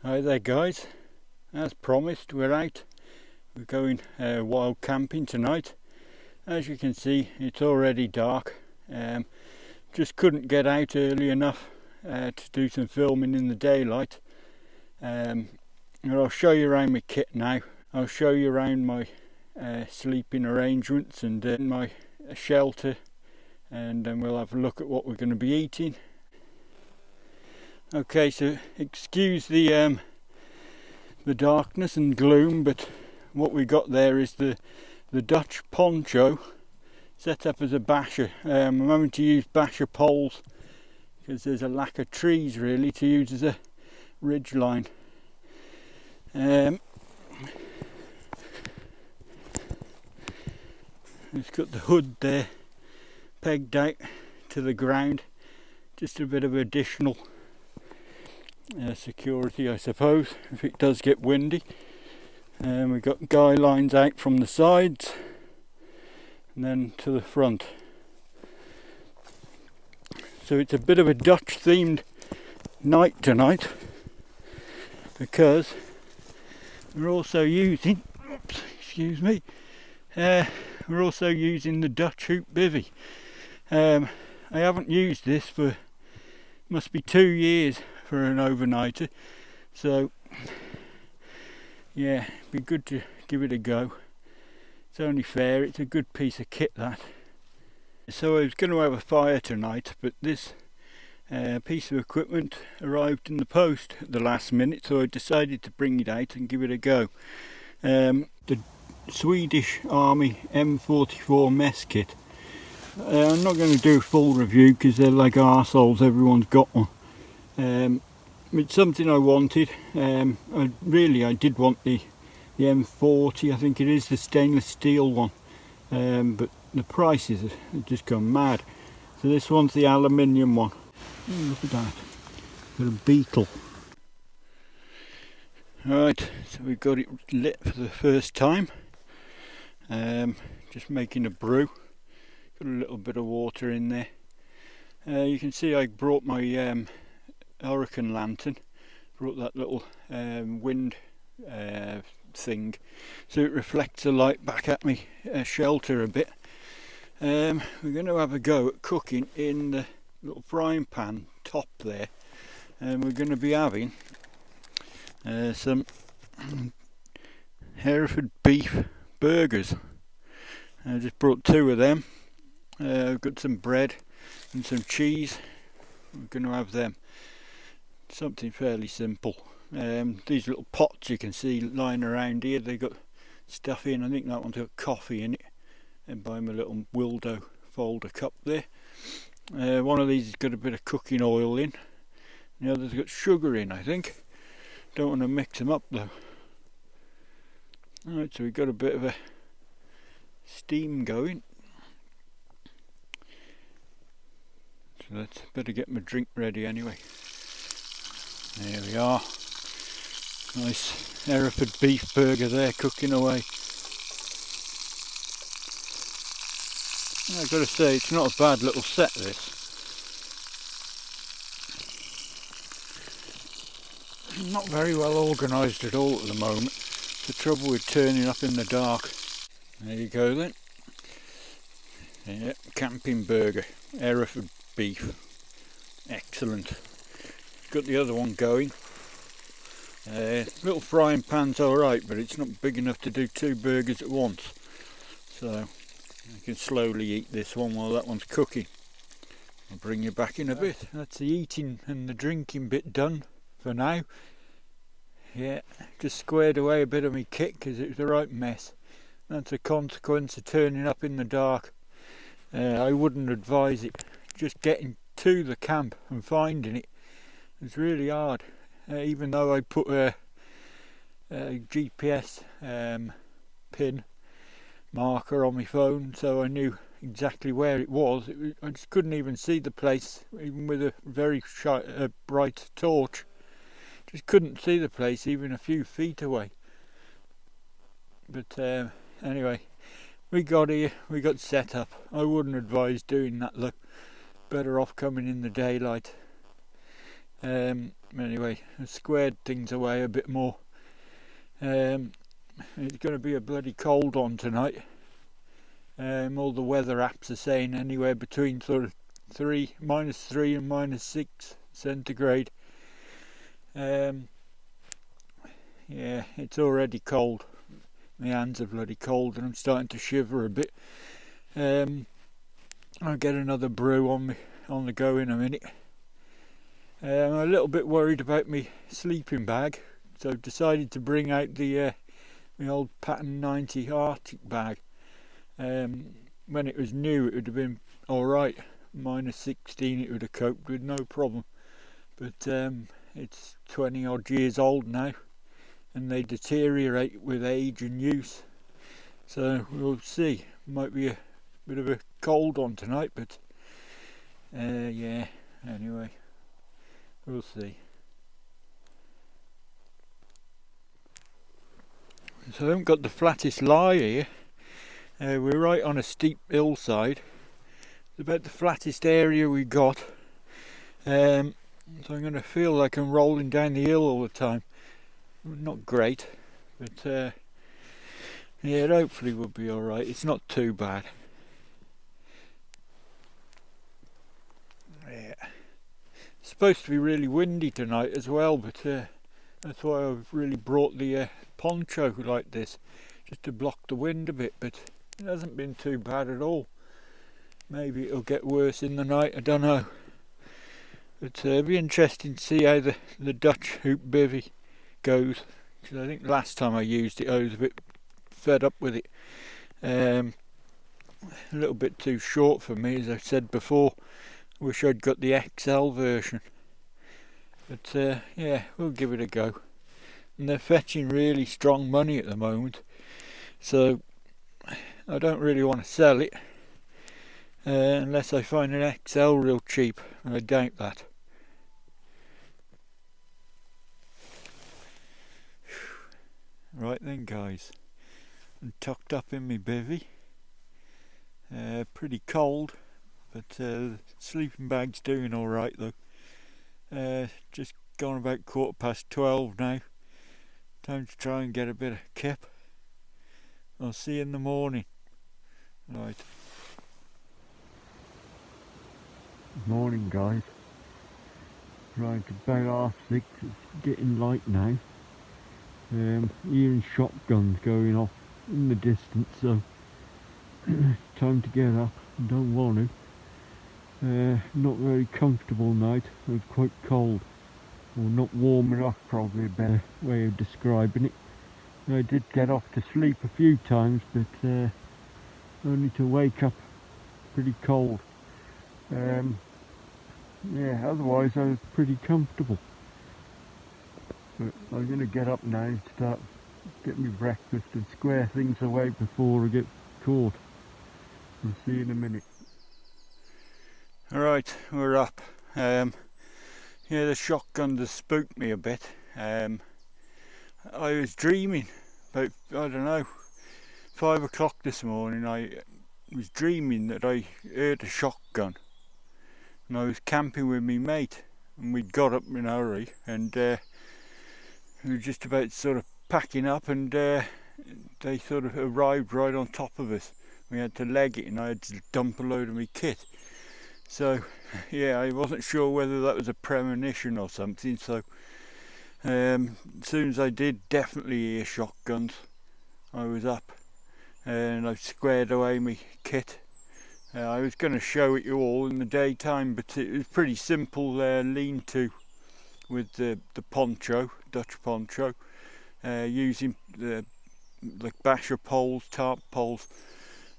Hi there guys, as promised we're out. We're going wild camping tonight. As you can see, it's already dark. Just couldn't get out early enough to do some filming in the daylight. And I'll show you around my kit now. I'll show you around my sleeping arrangements and my shelter, and then we'll have a look at what we're going to be eating. Okay, so excuse the darkness and gloom, but what we got there is the Dutch poncho set up as a basher. I'm having to use basher poles because there's a lack of trees really to use as a ridge line. It's got the hood there pegged out to the ground, just a bit of additional security, I suppose, if it does get windy. We've got guy lines out from the sides and then to the front. So it's a bit of a Dutch themed night tonight because we're also using, we're also using the Dutch hoop bivvy. I haven't used this for, must be 2 years for an overnighter, so yeah, it'd be good to give it a go. It's only fair, it's a good piece of kit that. So I was going to have a fire tonight, but this piece of equipment arrived in the post at the last minute, so I decided to bring it out and give it a go. The Swedish Army M44 mess kit. I'm not going to do a full review because they're like arseholes, everyone's got one. It's something I wanted. I did want the M40, I think it is, the stainless steel one, but the prices have just gone mad. So this one's the aluminium one. Oh, look at that, got a beetle. Right, so we've got it lit for the first time. Just making a brew. Got a little bit of water in there. You can see I brought my hurricane lantern, brought that little wind thing so it reflects the light back at me shelter a bit. We're going to have a go at cooking in the little frying pan top there, and we're going to be having some Hereford beef burgers. I just brought 2 of them. I've got some bread and some cheese. We're going to have them. Something fairly simple. These little pots you can see lying around here, they got stuff in. I think that one's got coffee in it, and by my little Wildo folder cup there. One of these has got a bit of cooking oil in, the other's got sugar in, I think. Don't want to mix them up though. Alright, so we've got a bit of a steam going. So let's better get my drink ready anyway. There we are. Nice Hereford beef burger there, cooking away. I've got to say, it's not a bad little set, this. Not very well organised at all at the moment. The trouble with turning up in the dark. There you go then. Yeah, camping burger, Hereford beef. Excellent. Got the other one going. Little frying pan's alright, but it's not big enough to do 2 burgers at once. So I can slowly eat this one while that one's cooking. I'll bring you back in a bit. That's the eating and the drinking bit done for now. Yeah, just squared away a bit of my kit because it was a right mess. That's a consequence of turning up in the dark. I wouldn't advise it. Just getting to the camp and finding it. It's really hard, even though I put a GPS pin marker on my phone, so I knew exactly where it was. I just couldn't even see the place, even with a very bright torch. Just couldn't see the place even a few feet away. But anyway, we got here, we got set up. I wouldn't advise doing that though. Better off coming in the daylight. Anyway, I squared things away a bit more. It's going to be a bloody cold one tonight. All the weather apps are saying anywhere between sort of -3 and -6 centigrade. Yeah, it's already cold. My hands are bloody cold and I'm starting to shiver a bit. I'll get another brew on the go in a minute. I'm a little bit worried about my sleeping bag, so I've decided to bring out the my old Pattern 90 Arctic bag. When it was new it would have been alright, -16 it would have coped with no problem, but it's 20 odd years old now and they deteriorate with age and use, so we'll see. Might be a bit of a cold one tonight, but yeah, anyway, we'll see. So I haven't got the flattest lie here. We're right on a steep hillside. It's about the flattest area we got. So I'm going to feel like I'm rolling down the hill all the time. Not great, but yeah, it hopefully will be alright. It's not too bad. Yeah. It's supposed to be really windy tonight as well, but that's why I've really brought the poncho like this, just to block the wind a bit, but it hasn't been too bad at all. Maybe it'll get worse in the night, I don't know. But it'll be interesting to see how the Dutch hoop bivvy goes, because I think last time I used it I was a bit fed up with it. A little bit too short for me, as I've said before. Wish I'd got the XL version, but yeah, we'll give it a go. And they're fetching really strong money at the moment, so I don't really want to sell it unless I find an XL real cheap, and I doubt that. Right then guys, I'm tucked up in my bivvy, pretty cold, but the sleeping bag's doing alright though. Just gone about 12:15 now. Time to try and get a bit of kip. I'll see you in the morning. Right. Morning guys. Right, about 6:30. It's getting light now. Hearing shotguns going off in the distance, so time to get up. Don't want to. Not very comfortable night. It was quite cold, or not warm enough, probably a better way of describing it. I did get off to sleep a few times, but only to wake up pretty cold. Yeah, otherwise I was pretty comfortable. But I'm going to get up now and start getting my breakfast and square things away before I get caught. We'll see you in a minute. Alright, we're up. Yeah, the shotgun has spooked me a bit. I was dreaming about, I don't know, 5 o'clock this morning. I was dreaming that I heard a shotgun, and I was camping with my mate, and we'd got up in a hurry, and we were just about sort of packing up, and they sort of arrived right on top of us. We had to leg it, and I had to dump a load of my kit. So yeah, I wasn't sure whether that was a premonition or something, so as soon as I did definitely hear shotguns, I was up and I squared away my kit. I was going to show it you all in the daytime, but it was pretty simple lean-to with the poncho, Dutch poncho, using the basher poles, tarp poles,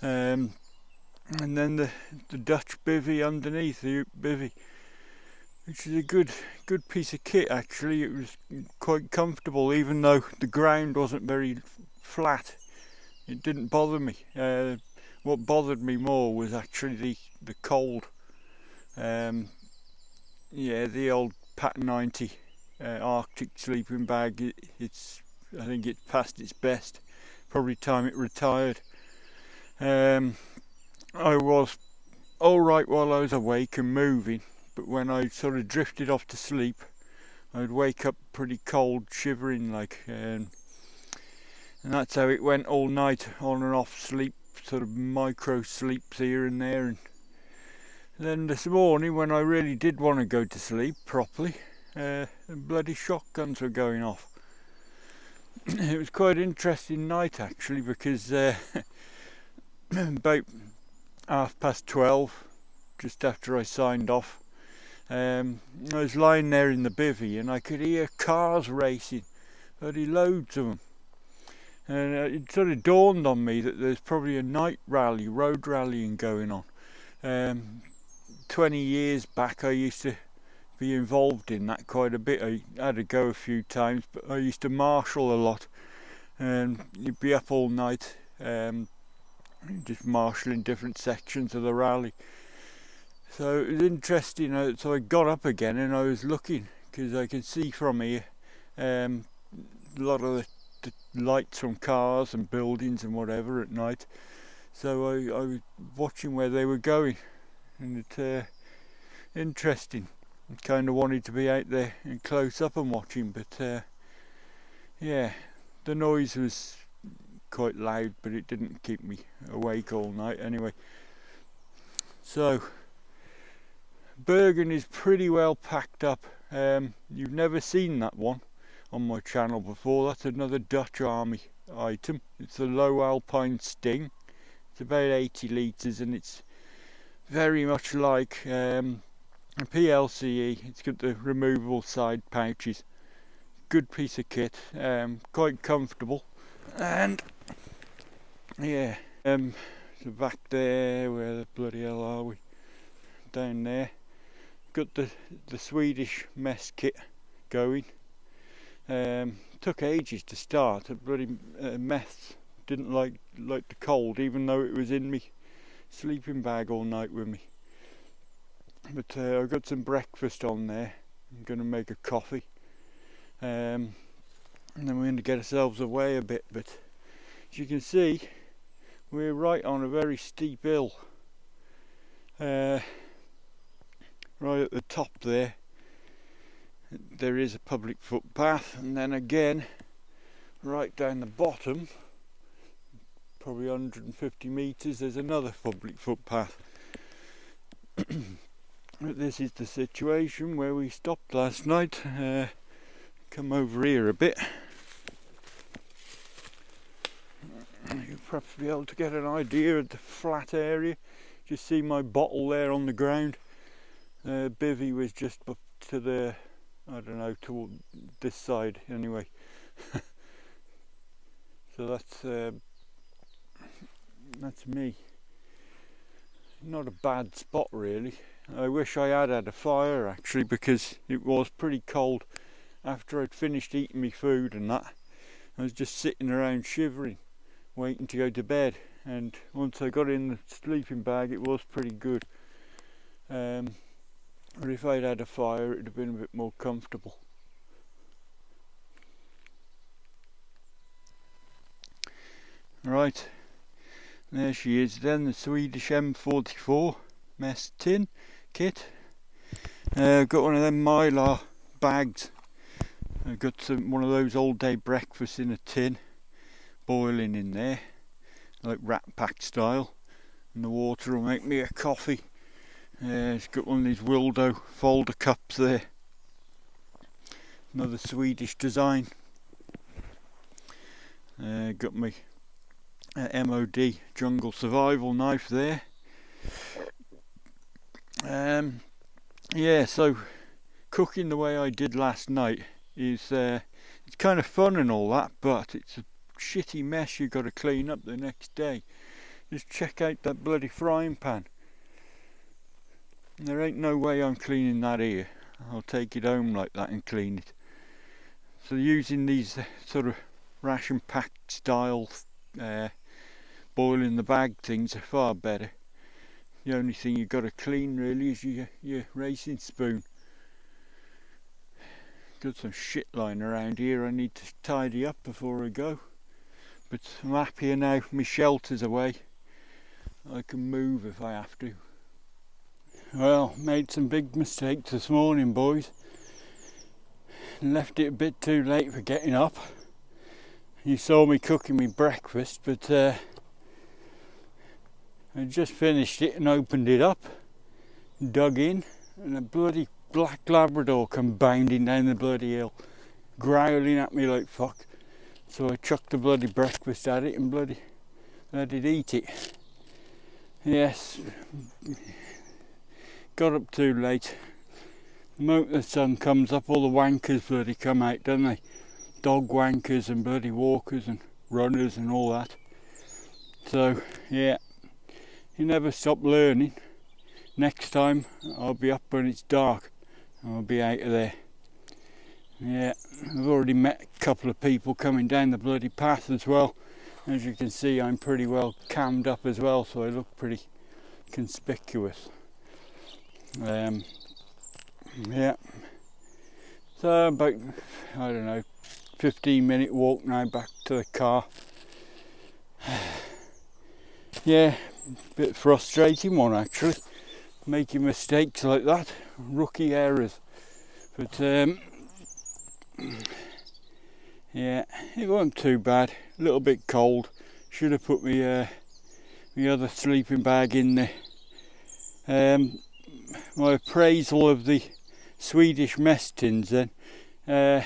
and then the Dutch bivvy underneath, the bivvy, which is a good piece of kit actually. It was quite comfortable, even though the ground wasn't very flat. It didn't bother me. What bothered me more was actually the cold. Yeah, the old Pattern 90 Arctic sleeping bag, I think it's past its best. Probably time it retired. I was alright while I was awake and moving, but when I sort of drifted off to sleep, I'd wake up pretty cold, shivering like, and that's how it went all night, on and off sleep, sort of micro sleeps here and there. And then this morning, when I really did want to go to sleep properly, the bloody shotguns were going off. It was quite an interesting night actually, because about 12:30, just after I signed off, I was lying there in the bivvy and I could hear cars racing, bloody loads of them. And it sort of dawned on me that there's probably a night rally, road rallying going on. 20 years back I used to be involved in that quite a bit. I had to go a few times, but I used to marshal a lot, and you'd be up all night just marshalling different sections of the rally. So it was interesting. So I got up again and I was looking, because I could see from here a lot of the lights from cars and buildings and whatever at night. So I was watching where they were going, and it's interesting. I kind of wanted to be out there and close up and watching, but yeah, the noise was quite loud, but it didn't keep me awake all night anyway. So Bergen is pretty well packed up. You've never seen that one on my channel before. That's another Dutch Army item. It's the Low Alpine Sting. It's about 80 litres, and it's very much like a PLCE. It's got the removable side pouches. Good piece of kit, quite comfortable. And yeah, so back there, where the bloody hell are we? Down there. Got the Swedish mess kit going. Took ages to start. The bloody mess didn't like the cold, even though it was in me sleeping bag all night with me. But I've got some breakfast on there. I'm going to make a coffee, and then we're going to get ourselves away a bit. But as you can see, we're right on a very steep hill. Right at the top there is a public footpath, and then again right down the bottom, probably 150 metres, there's another public footpath. But this is the situation where we stopped last night. Come over here a bit. You'll perhaps be able to get an idea of the flat area. Just see my bottle there on the ground. Bivvy was just up to the, I don't know, toward this side anyway. So that's me. Not a bad spot really. I wish I had a fire actually, because it was pretty cold. After I'd finished eating my food and that, I was just sitting around shivering, waiting to go to bed. And once I got in the sleeping bag, it was pretty good. But if I'd had a fire, it'd have been a bit more comfortable. Right, there she is then, the Swedish M44 mess tin kit. I've got one of them Mylar bags. I've got one of those all day breakfasts in a tin, boiling in there, like Rat Pack style, and the water will make me a coffee. It's got one of these Wildo folder cups there, another Swedish design. Got my MOD jungle survival knife there. Yeah, so cooking the way I did last night is it's kind of fun and all that, but it's a shitty mess you've got to clean up the next day. Just check out that bloody frying pan. There ain't no way I'm cleaning that here. I'll take it home like that and clean it. So using these sort of ration pack style boil in the bag things are far better. The only thing you've got to clean really is your racing spoon. Got some shit lying around here I need to tidy up before I go. But I'm happier now my shelter's away. I can move if I have to. Well, made some big mistakes this morning, boys. and left it a bit too late for getting up. You saw me cooking me breakfast, but I just finished it and opened it up, dug in, and a bloody black Labrador come bounding down the bloody hill, growling at me like fuck. So I chucked the bloody breakfast at it and bloody let it eat it. Yes, got up too late. The moment the sun comes up, all the wankers bloody come out, don't they? Dog wankers and bloody walkers and runners and all that. So yeah, you never stop learning. Next time I'll be up when it's dark and I'll be out of there. Yeah, I've already met a couple of people coming down the bloody path as well. As you can see, I'm pretty well cammed up as well, so I look pretty conspicuous. Yeah, so about, I don't know, 15-minute walk now back to the car. Yeah, a bit frustrating one actually, making mistakes like that, rookie errors. But yeah, it wasn't too bad. A little bit cold. Should have put my other sleeping bag in there. My appraisal of the Swedish mess tins then, they're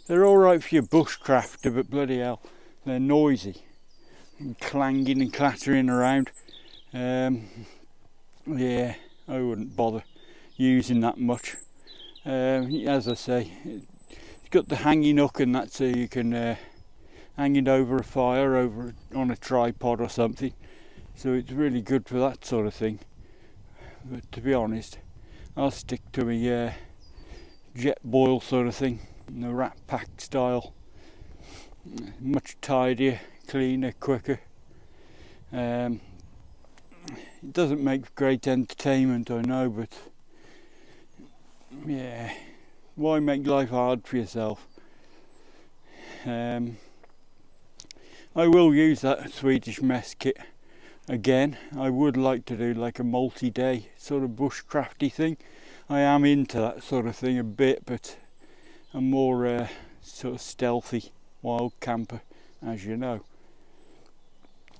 alright for your bushcrafter, but bloody hell, they're noisy and clanging and clattering around. Yeah, I wouldn't bother using that much. As I say, it's got the hanging hook and that, so you can hang it over a fire, over on a tripod or something. So it's really good for that sort of thing. But to be honest, I'll stick to my jet boil sort of thing, the rat pack style. Much tidier, cleaner, quicker. It doesn't make great entertainment, I know, but yeah, why make life hard for yourself? I will use that Swedish mess kit again. I would like to do like a multi-day sort of bushcrafty thing. I am into that sort of thing a bit, but I'm more sort of stealthy wild camper, as you know.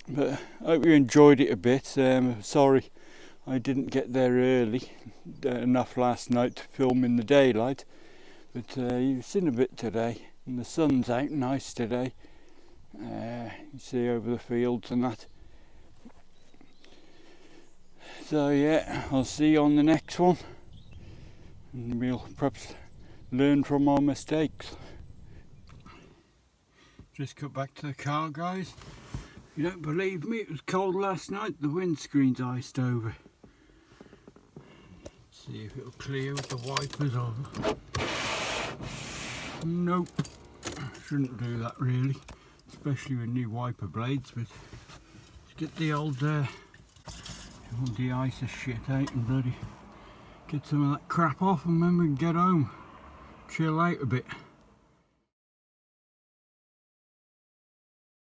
But I hope you enjoyed it a bit. Sorry I didn't get there early enough last night to film in the daylight, but you've seen a bit today, and the sun's out nice today. You see over the fields and that. So yeah, I'll see you on the next one, and we'll perhaps learn from our mistakes. Just got back to the car, guys. If you don't believe me, it was cold last night, the windscreen's iced over. Let's see if it'll clear with the wipers on. Nope, shouldn't do that really, especially with new wiper blades, but let's get the old de-ice the shit out and bloody get some of that crap off, and then we can get home, chill out a bit.